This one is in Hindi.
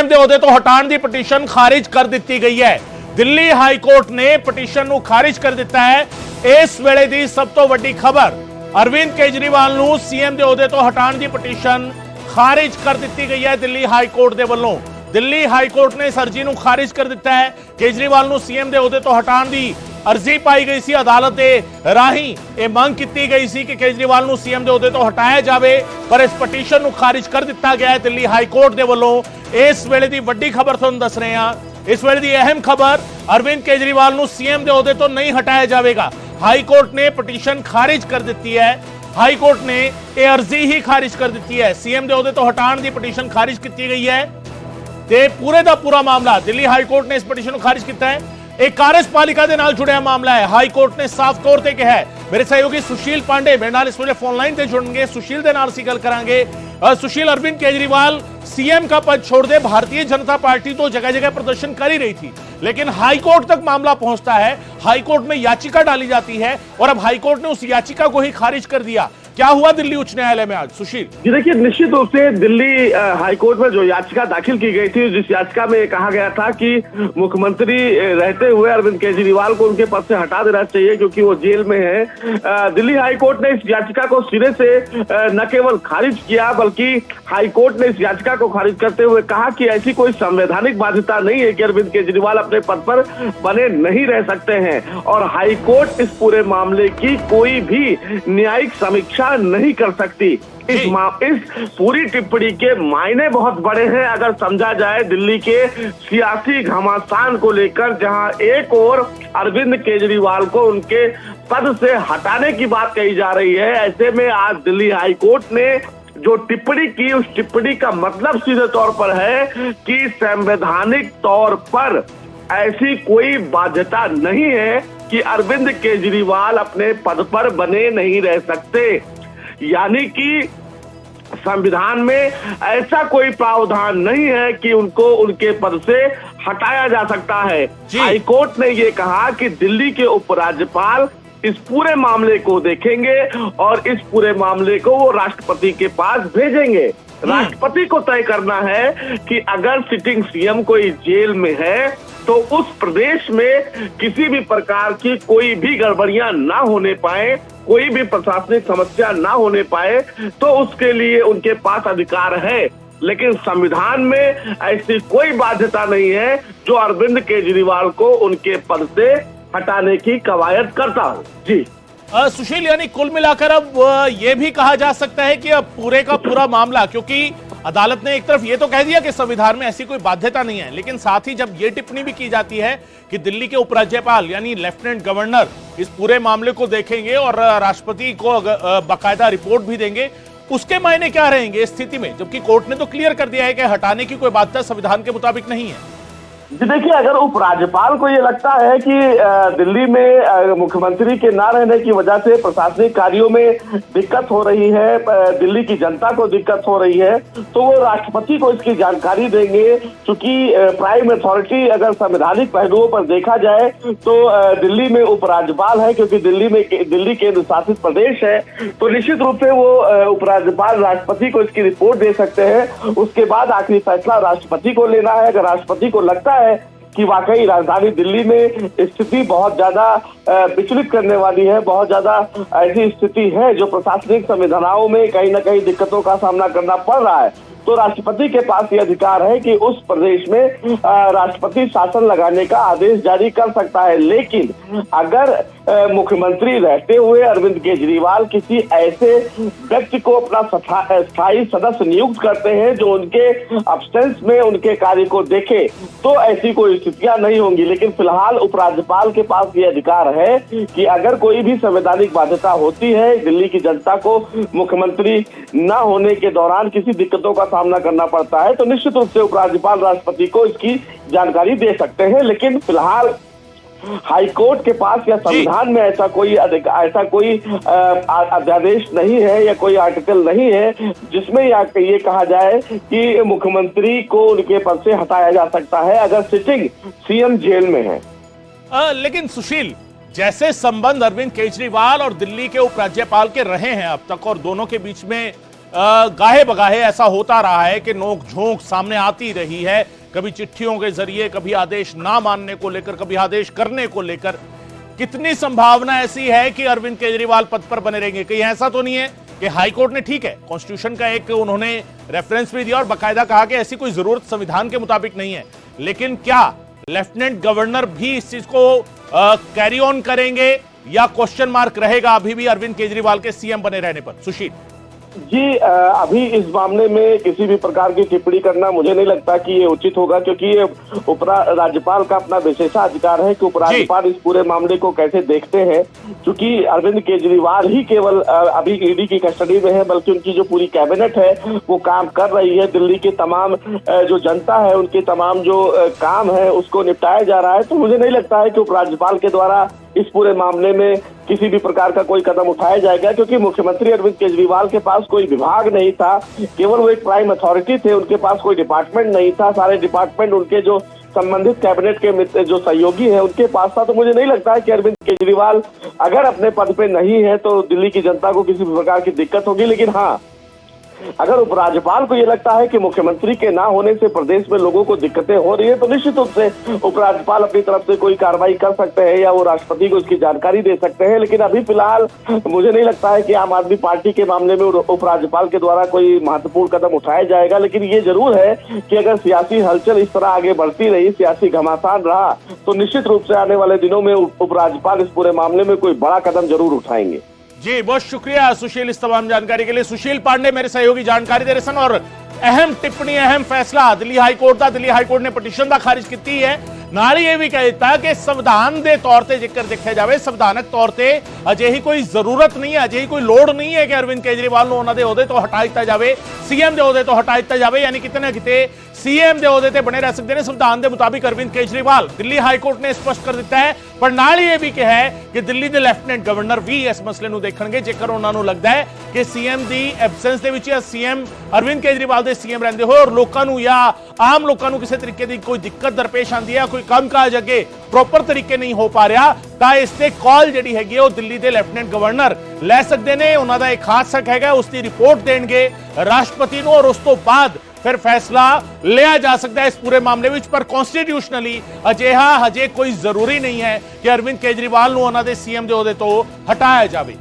सीएम ਦੇ ਅਹੁਦੇ ਤੋਂ ਹਟਾਉਣ ਦੀ ਪਟੀਸ਼ਨ ਖਾਰਿਜ ਕਰ ਦਿੱਤੀ ਗਈ ਹੈ। ਦਿੱਲੀ ਹਾਈ ਕੋਰਟ ਨੇ ਪਟੀਸ਼ਨ ਨੂੰ ਖਾਰਿਜ ਕਰ ਦਿੱਤਾ ਹੈ। ਇਸ ਵੇਲੇ ਦੀ ਸਭ ਤੋਂ ਵੱਡੀ ਖਬਰ, ਅਰਵਿੰਦ ਕੇਜਰੀਵਾਲ ਨੂੰ ਸੀਐਮ ਦੇ ਅਹੁਦੇ ਤੋਂ ਹਟਾਉਣ ਦੀ ਪਟੀਸ਼ਨ ਖਾਰਿਜ ਕਰ ਦਿੱਤੀ ਗਈ ਹੈ ਦਿੱਲੀ ਹਾਈ ਕੋਰਟ ਦੇ ਵੱਲੋਂ। ਦਿੱਲੀ ਹਾਈ ਕੋਰਟ ਨੇ ਇਸ ਅਰਜ਼ੀ ਨੂੰ ਖਾਰਿਜ ਕਰ ਦਿੱਤਾ ਹੈ। ਕੇਜਰੀਵਾਲ ਨੂੰ ਸੀਐਮ ਦੇ ਅਹੁਦੇ ਤੋਂ ਹਟਾਉਣ ਦੀ अर्जी पाई गई सी। अदालत दे राही ये मांग की गई सी कि केजरीवाल नूं सीएम दे अहुदे तो हटाया जाए, पर इस पटीशन नूं खारिज कर दिता गया है दिल्ली हाई कोर्ट दे वल्लों। इस वेले दी वड्डी खबर तुहानूं दस रहे हां। इस वेले दी अहम खबर, अरविंद केजरीवाल नूं सीएम दे अहुदे तो नहीं हटाया जाएगा। हाई कोर्ट ने पटीशन खारिज कर दी है। हाई कोर्ट ने यह अर्जी ही खारिज कर दी है। सीएम दे अहुदे तो हटाने की पटीशन खारिज की गई है ते पूरे दा पूरा मामला दिल्ली हाई कोर्ट ने इस पटीशन को खारिज किया है। एक कार्यपालिका के नाल जुड़िया मामला है। हाई कोर्ट ने साफ तौर पर कहा है। मेरे सहयोगी सुशील पांडे मेरे नाल इस वे फोन लाइन से जुड़ेंगे। सुशील के नाल गल करांगे। सुशील, अरविंद केजरीवाल सीएम का पद छोड़ दे, भारतीय जनता पार्टी तो जगह जगह प्रदर्शन कर ही रही थी, लेकिन हाई कोर्ट तक मामला पहुंचता है। हाई कोर्ट में याचिका डाली जाती है और अब हाई कोर्ट ने उस याचिका को ही खारिज कर दिया। क्या हुआ दिल्ली उच्च न्यायालय में आज, सुशील? जी देखिए, निश्चित रूप से दिल्ली हाई कोर्ट में जो याचिका दाखिल की गई थी, जिस याचिका में कहा गया था कि मुख्यमंत्री रहते हुए अरविंद केजरीवाल को उनके पद से हटा देना चाहिए क्योंकि वो जेल में है। दिल्ली हाई कोर्ट ने इस याचिका को सिरे से न केवल खारिज किया, बल्कि हाई कोर्ट ने इस याचिका को खारिज करते हुए कहा कि ऐसी कोई संवैधानिक बाध्यता नहीं है कि अरविंद केजरीवाल अपने पद पर बने नहीं रह सकते हैं और हाई कोर्ट इस पूरे मामले की कोई भी न्यायिक समीक्षा नहीं कर सकती। इस पूरी टिप्पणी के मायने बहुत बड़े हैं अगर समझा जाए दिल्ली के सियासी घमासान को लेकर, जहां एक और अरविंद केजरीवाल को उनके पद से हटाने की बात कही जा रही है। ऐसे में आज दिल्ली हाई कोर्ट ने जो टिप्पणी की, उस टिप्पणी का मतलब सीधे तौर पर है कि संवैधानिक तौर पर ऐसी कोई बाध्यता नहीं है कि अरविंद केजरीवाल अपने पद पर बने नहीं रह सकते। यानी कि संविधान में ऐसा कोई प्रावधान नहीं है कि उनको उनके पद से हटाया जा सकता है। हाई कोर्ट ने ये कहा कि दिल्ली के उपराज्यपाल इस पूरे मामले को देखेंगे और इस पूरे मामले को वो राष्ट्रपति के पास भेजेंगे। राष्ट्रपति को तय करना है कि अगर सिटिंग सीएम कोई जेल में है तो उस प्रदेश में किसी भी प्रकार की कोई भी गड़बड़ियां ना होने पाए, कोई भी प्रशासनिक समस्या ना होने पाए, तो उसके लिए उनके पास अधिकार है। लेकिन संविधान में ऐसी कोई बाध्यता नहीं है जो अरविंद केजरीवाल को उनके पद से हटाने की कवायद करता हो। जी सुशील, यानी कुल मिलाकर अब ये भी कहा जा सकता है कि अब पूरे का पूरा मामला, क्योंकि अदालत ने एक तरफ ये तो कह दिया कि संविधान में ऐसी कोई बाध्यता नहीं है, लेकिन साथ ही जब ये टिप्पणी भी की जाती है कि दिल्ली के उपराज्यपाल यानी लेफ्टिनेंट गवर्नर इस पूरे मामले को देखेंगे और राष्ट्रपति को बाकायदा रिपोर्ट भी देंगे, उसके मायने क्या रहेंगे इस स्थिति में, जबकि कोर्ट ने तो क्लियर कर दिया है कि हटाने की कोई बाध्यता संविधान के मुताबिक नहीं है। जी देखिए, अगर उपराज्यपाल को ये लगता है कि दिल्ली में मुख्यमंत्री के ना रहने की वजह से प्रशासनिक कार्यों में दिक्कत हो रही है, दिल्ली की जनता को दिक्कत हो रही है, तो वो राष्ट्रपति को इसकी जानकारी देंगे। क्योंकि प्राइम अथॉरिटी अगर संवैधानिक पहलुओं पर देखा जाए तो दिल्ली में उपराज्यपाल है, क्योंकि दिल्ली केंद्र शासित प्रदेश है, तो निश्चित रूप से वो उपराज्यपाल राष्ट्रपति को इसकी रिपोर्ट दे सकते हैं। उसके बाद आखिरी फैसला राष्ट्रपति को लेना है। अगर राष्ट्रपति को लगता है कि वाकई राजधानी दिल्ली में स्थिति बहुत ज्यादा विचलित करने वाली है, बहुत ज्यादा ऐसी स्थिति है जो प्रशासनिक संविधानों में कहीं ना कहीं दिक्कतों का सामना करना पड़ रहा है, तो राष्ट्रपति के पास ये अधिकार है कि उस प्रदेश में राष्ट्रपति शासन लगाने का आदेश जारी कर सकता है। लेकिन अगर मुख्यमंत्री रहते हुए अरविंद केजरीवाल किसी ऐसे व्यक्ति को अपना स्थायी सदस्य नियुक्त करते हैं जो उनके अब्सेंस में उनके कार्य को देखे, तो ऐसी कोई स्थितियां नहीं होंगी। लेकिन फिलहाल उपराज्यपाल के पास ये अधिकार है कि अगर कोई भी संवैधानिक बाध्यता होती है, दिल्ली की जनता को मुख्यमंत्री न होने के दौरान किसी दिक्कतों का सामना करना पड़ता है, तो निश्चित रूप से उपराज्यपाल राष्ट्रपति को इसकी जानकारी दे सकते हैं। लेकिन फिलहाल हाई कोर्ट के पास या संविधान में ऐसा कोई अध्यादेश नहीं है या कोई आर्टिकल नहीं है जिसमें ये कहा जाए कि मुख्यमंत्री को उनके पद से हटाया जा सकता है अगर सिटिंग सीएम जेल में है। लेकिन सुशील, जैसे संबंध अरविंद केजरीवाल और दिल्ली के उपराज्यपाल के रहे हैं अब तक और दोनों के बीच में गाहे बगाहे ऐसा होता रहा है कि नोक झोंक सामने आती रही है, कभी चिट्ठियों के जरिए, कभी आदेश ना मानने को लेकर, कभी आदेश करने को लेकर। कितनी संभावना ऐसी है कि अरविंद केजरीवाल पद पर बने रहेंगे? कहीं ऐसा तो नहीं है कि हाईकोर्ट ने, ठीक है, कॉन्स्टिट्यूशन का एक उन्होंने रेफरेंस भी दिया और बाकायदा कहा कि ऐसी कोई जरूरत संविधान के मुताबिक नहीं है, लेकिन क्या लेफ्टिनेंट गवर्नर भी इस चीज को कैरी ऑन करेंगे या क्वेश्चन मार्क रहेगा अभी भी अरविंद केजरीवाल के सीएम बने रहने पर? सुशील जी, अभी इस मामले में किसी भी प्रकार की टिप्पणी करना मुझे नहीं लगता कि ये उचित होगा, क्योंकि ये राज्यपाल का अपना विशेषाधिकार है कि उपराज्यपाल इस पूरे मामले को कैसे देखते हैं। क्योंकि अरविंद केजरीवाल ही केवल अभी ईडी की कस्टडी में है, बल्कि उनकी जो पूरी कैबिनेट है वो काम कर रही है। दिल्ली के तमाम जो जनता है उनके तमाम जो काम है उसको निपटाया जा रहा है। तो मुझे नहीं लगता है कि उपराज्यपाल के द्वारा इस पूरे मामले में किसी भी प्रकार का कोई कदम उठाया जाएगा, क्योंकि मुख्यमंत्री अरविंद केजरीवाल के पास कोई विभाग नहीं था, केवल वो एक प्राइम अथॉरिटी थे, उनके पास कोई डिपार्टमेंट नहीं था। सारे डिपार्टमेंट उनके जो संबंधित कैबिनेट के जो सहयोगी हैं उनके पास था। तो मुझे नहीं लगता है कि अरविंद केजरीवाल अगर अपने पद पे नहीं है तो दिल्ली की जनता को किसी भी प्रकार की दिक्कत होगी। लेकिन हाँ, अगर उपराज्यपाल को ये लगता है कि मुख्यमंत्री के ना होने से प्रदेश में लोगों को दिक्कतें हो रही है, तो निश्चित रूप से उपराज्यपाल अपनी तरफ से कोई कार्रवाई कर सकते हैं या वो राष्ट्रपति को इसकी जानकारी दे सकते हैं। लेकिन अभी फिलहाल मुझे नहीं लगता है कि आम आदमी पार्टी के मामले में उपराज्यपाल के द्वारा कोई महत्वपूर्ण कदम उठाया जाएगा। लेकिन ये जरूर है कि अगर सियासी हलचल इस तरह आगे बढ़ती रही, सियासी घमासान रहा, तो निश्चित रूप से आने वाले दिनों में उपराज्यपाल इस पूरे मामले में कोई बड़ा कदम जरूर उठाएंगे। जी, बहुत शुक्रिया सुशील इस तमाम जानकारी के लिए। सुशील पांडे मेरे सहयोगी जानकारी दे रहे सन। और अहम टिप्पणी, अहम फैसला दिल्ली हाईकोर्ट का। दिल्ली हाईकोर्ट ने पटिशन का खारिज की है। नाल ये भी कह दिता कि संविधान के तौर पर जेकर देखा जाए, संविधानक तौर पर अजे ही कोई जरूरत नहीं है, अजे ही कोई लोड़ नहीं है कि अरविंद केजरीवाल को उन्होंने ओहदे तो हटा दिता जाए, सीएम के ओहदे तो हटा दिता जाए। यानी कितने ना कितने सीएम के ओहदे ते बने रह सकते हैं संविधान के मुताबिक अरविंद केजरीवाल। दिल्ली हाईकोर्ट ने स्पष्ट कर दिता है। पर नाल ये भी कहा है कि दिल्ली के लेफ्टिनेंट गवर्नर भी इस मसले को देखेंगे जेकर उन्होंने लगता है कि सीएम की एबसेंस दे विच या सीएम अरविंद केजरीवाल के सीएम रहते हो और लोगों को या आम लोगों को किसी तरीके की कोई दिक्कत दरपेश आती है, कोई काम काज अगे प्रॉपर तरीके नहीं हो पा रहा, तो इससे कॉल जी है वो दिल्ली के लेफ्टिनेंट गवर्नर लै सकते हैं। उन्होंने एक खास हक है, उसकी रिपोर्ट देंगे राष्ट्रपति को और उस तो बाद फिर फैसला लिया जा सकता है इस पूरे मामले में। पर कॉन्स्टिट्यूशनली अजिहा हजे कोई जरूरी नहीं है कि अरविंद केजरीवाल को उन्होंने सीएम के ओहदे तो हटाया जाए।